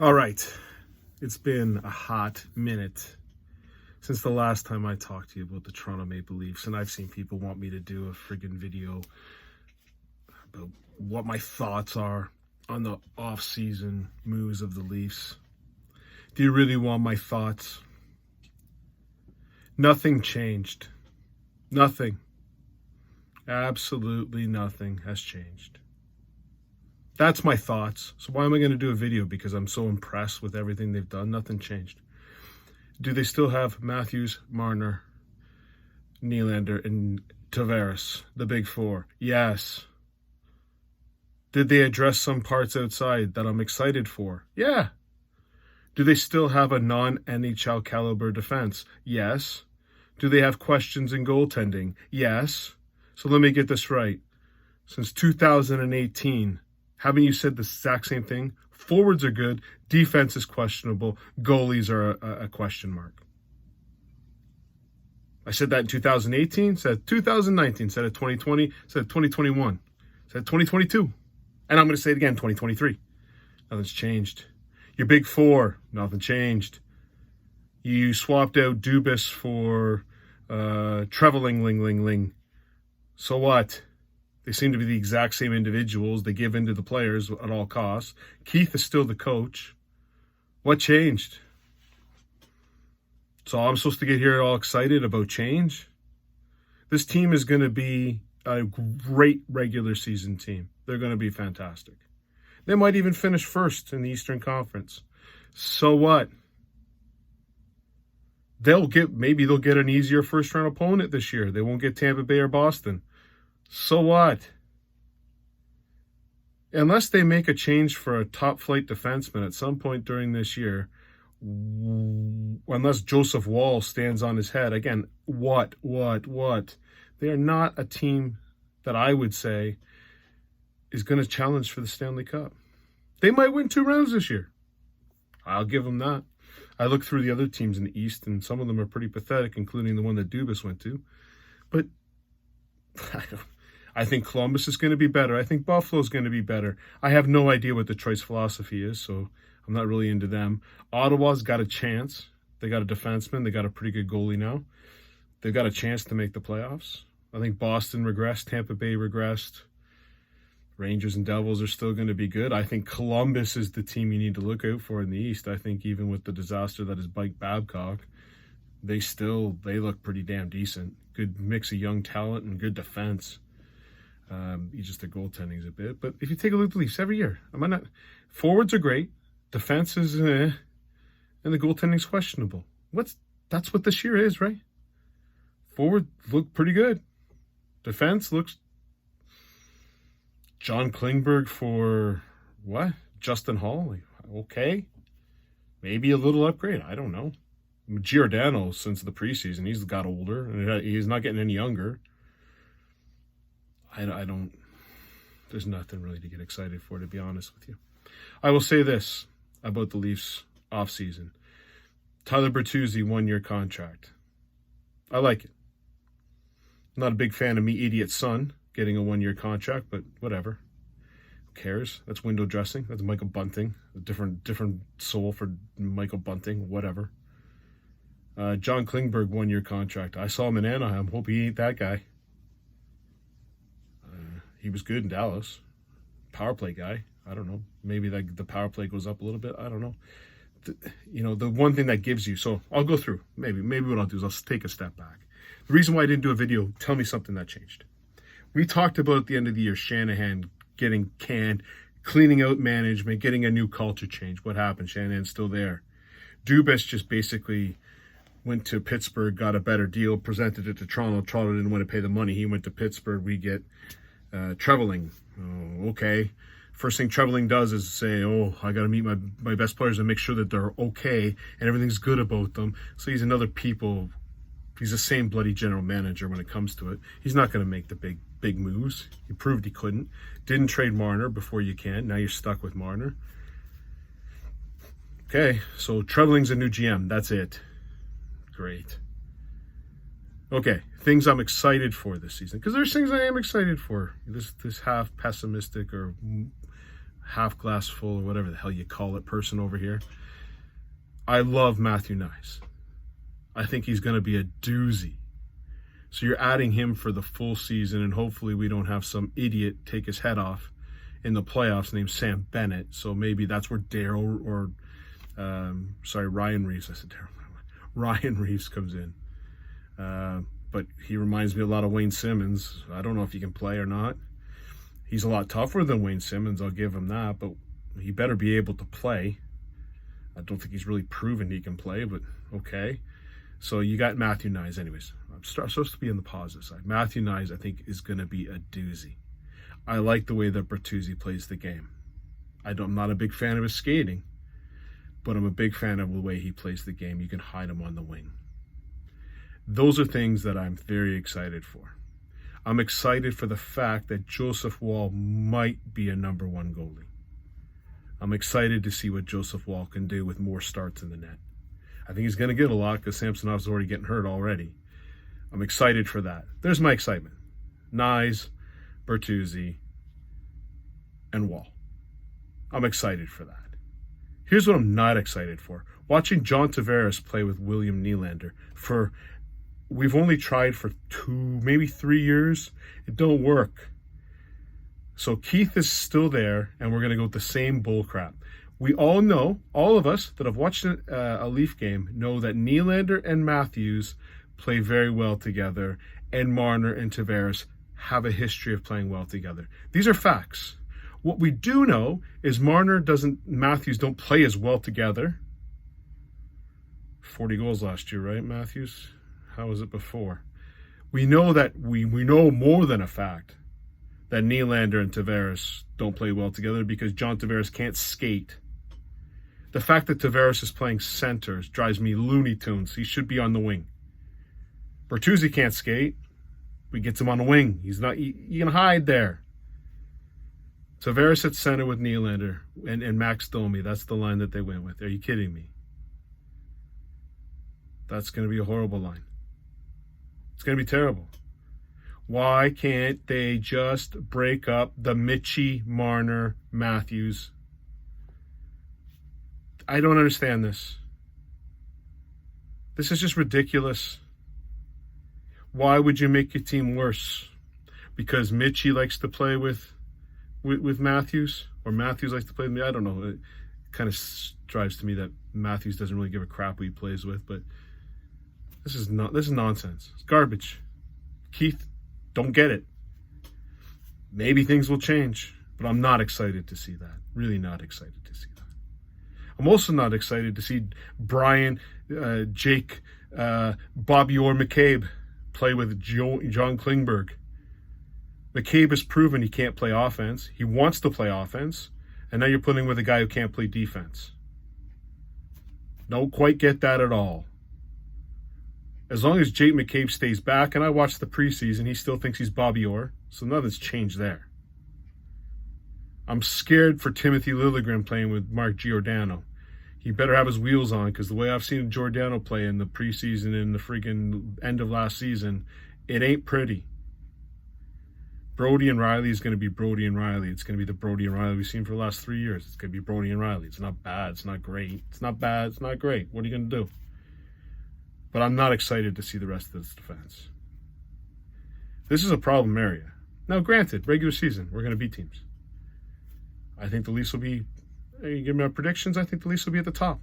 All right. It's been a hot minute since the last time I talked to you about the Toronto Maple Leafs, and I've seen people want me to do a friggin' video about what my thoughts are on the off-season moves of the Leafs. Do you really want my thoughts? Nothing changed. Nothing. Absolutely nothing has changed. That's my thoughts. So why am I going to do a video? Because I'm so impressed with everything they've done. Nothing changed. Do they still have Matthews, Marner, Nylander, and Tavares, the big four? Yes. Did they address some parts outside that I'm excited for? Yeah. Do they still have a non-NHL caliber defense? Yes. Do they have questions in goaltending? Yes. So let me get this right. Since 2018, haven't you said the exact same thing? Forwards are good, defense is questionable, goalies are a question mark. I said that in 2018, said 2019, said it 2020, said 2021, said 2022. And I'm going to say it again, 2023. Nothing's changed. Your big four, nothing changed. You swapped out Dubas for Trevelling. So what? They seem to be the exact same individuals. They give in to the players at all costs. Keith is still the coach. What changed? So I'm supposed to get here all excited about change? This team is going to be a great regular season team. They're going to be fantastic. They might even finish first in the Eastern Conference. So what? Maybe they'll get an easier first-round opponent this year. They won't get Tampa Bay or Boston. So what? Unless they make a change for a top-flight defenseman at some point during this year, unless Joseph Wall stands on his head, again, what? They are not a team that I would say is going to challenge for the Stanley Cup. They might win 2 rounds this year. I'll give them that. I look through the other teams in the East, and some of them are pretty pathetic, including the one that Dubas went to. But I think Columbus is going to be better. I think Buffalo's going to be better. I have no idea what Detroit's philosophy is, so I'm not really into them. Ottawa's got a chance. They got a defenseman. They got a pretty good goalie now. They've got a chance to make the playoffs. I think Boston regressed. Tampa Bay regressed. Rangers and Devils are still going to be good. I think Columbus is the team you need to look out for in the East. I think even with the disaster that is Mike Babcock, they look pretty damn decent. Good mix of young talent and good defense. Just the goaltending is a bit. But if you take a look at the Leafs every year, forwards are great. Defense is and the goaltending's questionable. That's what this year is, right? Forward look pretty good. Defense looks John Klingberg for what? Justin Hall? Okay. Maybe a little upgrade. I don't know. Giordano, since the preseason, he's got older and he's not getting any younger. There's nothing really to get excited for, to be honest with you. I will say this about the Leafs offseason. Tyler Bertuzzi, 1-year contract. I like it. I'm not a big fan of me idiot son getting a 1-year contract, but whatever. Who cares? That's window dressing. That's Michael Bunting. A different soul for Michael Bunting. Whatever. John Klingberg, 1-year contract. I saw him in Anaheim. Hope he ain't that guy. He was good in Dallas. Power play guy. I don't know. Maybe the power play goes up a little bit. I don't know. The one thing that gives you. So I'll go through. Maybe what I'll do is I'll take a step back. The reason why I didn't do a video, tell me something that changed. We talked about at the end of the year, Shanahan getting canned, cleaning out management, getting a new culture change. What happened? Shanahan's still there. Dubas just basically went to Pittsburgh, got a better deal, presented it to Toronto. Toronto didn't want to pay the money. He went to Pittsburgh. We get Trevelling. Oh, okay. First thing Trevelling does is say, I got to meet my best players and make sure that they're okay and everything's good about them. So he's the same bloody general manager when it comes to it. He's not going to make the big moves. He proved he couldn't. Didn't trade Marner before you can. Now you're stuck with Marner. Okay, so Trevelling's a new GM. That's it. Great. Okay, things I'm excited for this season. Because there's things I am excited for. This half pessimistic or half glass full or whatever the hell you call it person over here. I love Matthew Nyes. I think he's going to be a doozy. So you're adding him for the full season, and hopefully we don't have some idiot take his head off in the playoffs named Sam Bennett. So maybe that's where Daryl or Ryan Reeves. I said Daryl. Ryan Reeves comes in. But he reminds me a lot of Wayne Simmons. I don't know if he can play or not. He's a lot tougher than Wayne Simmons, I'll give him that, but he better be able to play. I don't think he's really proven he can play, but okay. So you got Matthew Nyes. Anyways, I'm supposed to be on the positive side. Matthew Nyes, I think, is going to be a doozy. I like the way that Bertuzzi plays the game. I'm not a big fan of his skating, but I'm a big fan of the way he plays the game. You can hide him on the wing. Those are things that I'm very excited for. I'm excited for the fact that Joseph Woll might be a number one goalie. I'm excited to see what Joseph Woll can do with more starts in the net. I think he's going to get a lot because Samsonov's already getting hurt already. I'm excited for that. There's my excitement. Nyes, Bertuzzi, and Woll. I'm excited for that. Here's what I'm not excited for. Watching John Tavares play with William Nylander we've only tried for 2, maybe 3 years. It don't work. So Keith is still there, and we're going to go with the same bull crap. We all know, all of us that have watched a Leaf game know that Nylander and Matthews play very well together, and Marner and Tavares have a history of playing well together. These are facts. What we do know is Matthews don't play as well together. 40 goals last year, right, Matthews? How was it before? We know that we know more than a fact that Nylander and Tavares don't play well together because John Tavares can't skate. The fact that Tavares is playing centers drives me Looney Tunes. He should be on the wing. Bertuzzi can't skate. We get him on the wing. He can hide there. Tavares at center with Nylander and Max Domi. That's the line that they went with. Are you kidding me? That's going to be a horrible line. It's going to be terrible. Why can't they just break up the Mitchie, Marner, Matthews? I don't understand this. This is just ridiculous. Why would you make your team worse? Because Mitchie likes to play with Matthews? Or Matthews likes to play with me? I don't know. It kind of drives to me that Matthews doesn't really give a crap who he plays with, but this is nonsense. It's garbage. Keith, don't get it. Maybe things will change, but I'm not excited to see that. Really not excited to see that. I'm also not excited to see Brian, Jake, Bobby Orr McCabe play with John Klingberg. McCabe has proven he can't play offense. He wants to play offense, and now you're putting with a guy who can't play defense. Don't quite get that at all. As long as Jake McCabe stays back, and I watched the preseason, he still thinks he's Bobby Orr, so nothing's changed there. I'm scared for Timothy Liljegren playing with Mark Giordano. He better have his wheels on, because the way I've seen Giordano play in the preseason and the freaking end of last season, it ain't pretty. Brody and Riley is going to be Brody and Riley. It's going to be the Brody and Riley we've seen for the last 3 years. It's going to be Brody and Riley. It's not bad. It's not great. It's not bad. It's not great. What are you going to do? But I'm not excited to see the rest of this defense. This is a problem area. Now, granted, regular season, we're going to beat teams. I think the Leafs will be, you give me my predictions, I think the Leafs will be at the top.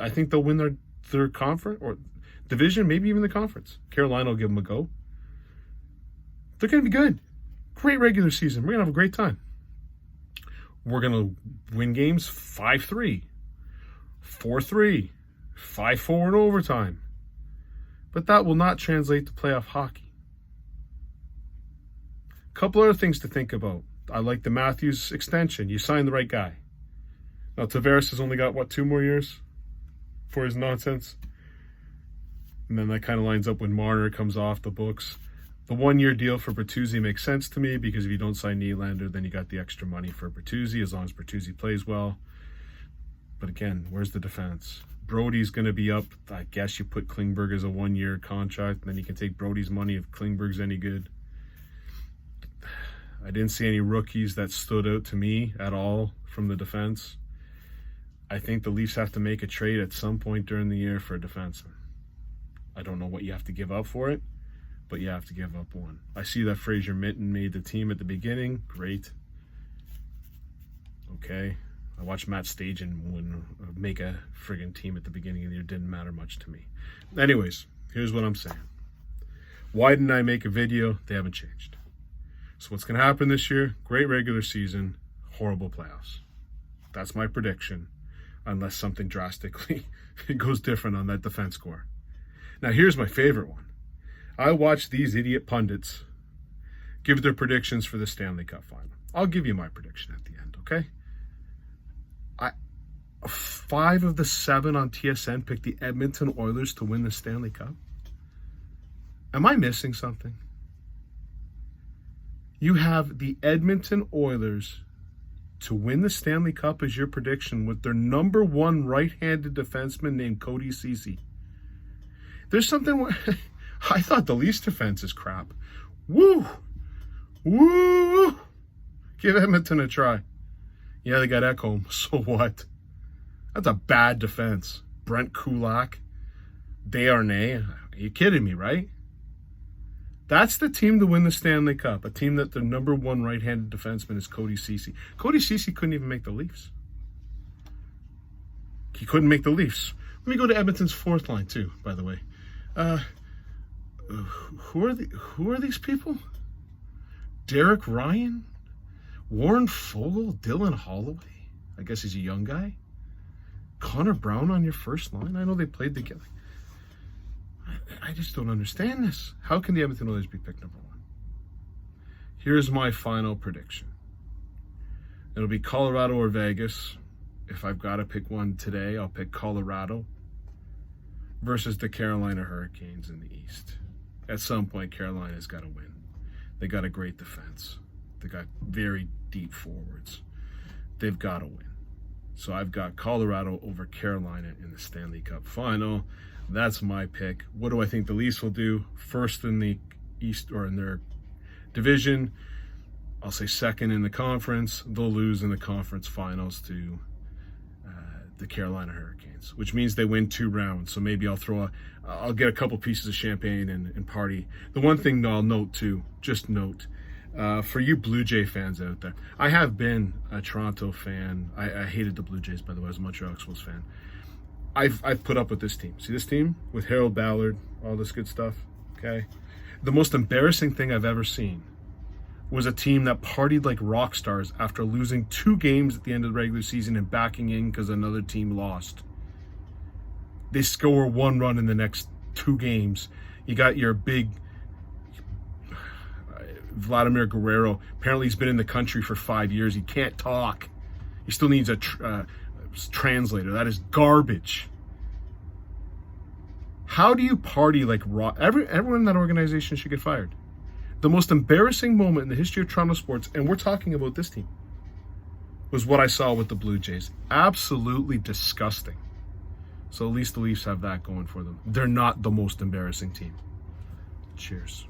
I think they'll win their conference, or division, maybe even the conference. Carolina will give them a go. They're going to be good. Great regular season. We're going to have a great time. We're going to win games 5-3, 4-3, 5-4 in overtime. But that will not translate to playoff hockey. A couple other things to think about. I like the Matthews extension. You signed the right guy. Now, Tavares has only got, 2 more years for his nonsense? And then that kind of lines up when Marner comes off the books. The 1-year deal for Bertuzzi makes sense to me because if you don't sign Nylander, then you got the extra money for Bertuzzi as long as Bertuzzi plays well. But again, where's the defense? Brody's going to be up. I guess you put Klingberg as a 1-year contract, and then you can take Brody's money if Klingberg's any good. I didn't see any rookies that stood out to me at all from the defense. I think the Leafs have to make a trade at some point during the year for a defenseman. I don't know what you have to give up for it, but you have to give up one. I see that Fraser Minten made the team at the beginning. Great. Okay. I watched Matt Stajan make a friggin' team at the beginning of the year. It didn't matter much to me. Anyways, here's what I'm saying. Why didn't I make a video? They haven't changed. So what's going to happen this year? Great regular season, horrible playoffs. That's my prediction, unless something drastically goes different on that defense core. Now, here's my favorite one. I watched these idiot pundits give their predictions for the Stanley Cup final. I'll give you my prediction at the end, okay? 5 of the 7 on TSN picked the Edmonton Oilers to win the Stanley Cup. Am I missing something? You have the Edmonton Oilers to win the Stanley Cup as your prediction with their number 1 right-handed defenseman named Cody Ceci. There's something where I thought the Leafs defense is crap. Woo! Woo! Give Edmonton a try. Yeah, they got Ekholm. So what? That's a bad defense. Brent Kulak, Desharnais. Are you kidding me, right? That's the team to win the Stanley Cup. A team that their number 1 right-handed defenseman is Cody Ceci. Cody Ceci couldn't even make the Leafs. He couldn't make the Leafs. Let me go to Edmonton's 4th line too, by the way. Who are these people? Derek Ryan? Warren Fogle? Dylan Holloway? I guess he's a young guy. Connor Brown on your first line? I know they played together. I just don't understand this. How can the Edmonton Oilers be picked number 1? Here's my final prediction. It'll be Colorado or Vegas. If I've got to pick one today, I'll pick Colorado versus the Carolina Hurricanes in the East. At some point, Carolina's got to win. They got a great defense. They got very deep forwards. They've got to win. So I've got Colorado over Carolina in the Stanley Cup final. That's my pick. What do I think the Leafs will do? First in the East, or in their division. I'll say second in the conference. They'll lose in the conference finals to the Carolina Hurricanes, which means they win 2 rounds. So maybe I'll get a couple pieces of champagne and party. The one thing I'll note too, just note, for you Blue Jay fans out there, I have been a Toronto fan. I hated the Blue Jays, by the way. I was a Montreal Expos fan. I've put up with this team. See this team? With Harold Ballard, all this good stuff, okay? The most embarrassing thing I've ever seen was a team that partied like rock stars after losing 2 games at the end of the regular season and backing in because another team lost. They score 1 run in the next 2 games. You got your big Vladimir Guerrero. Apparently he's been in the country for 5 years. He can't talk. He still needs a translator. That is garbage. How do you party like rock? Everyone in that organization should get fired. The most embarrassing moment in the history of Toronto sports, and we're talking about this team, was what I saw with the Blue Jays. Absolutely disgusting. So at least the Leafs have that going for them. They're not the most embarrassing team. Cheers.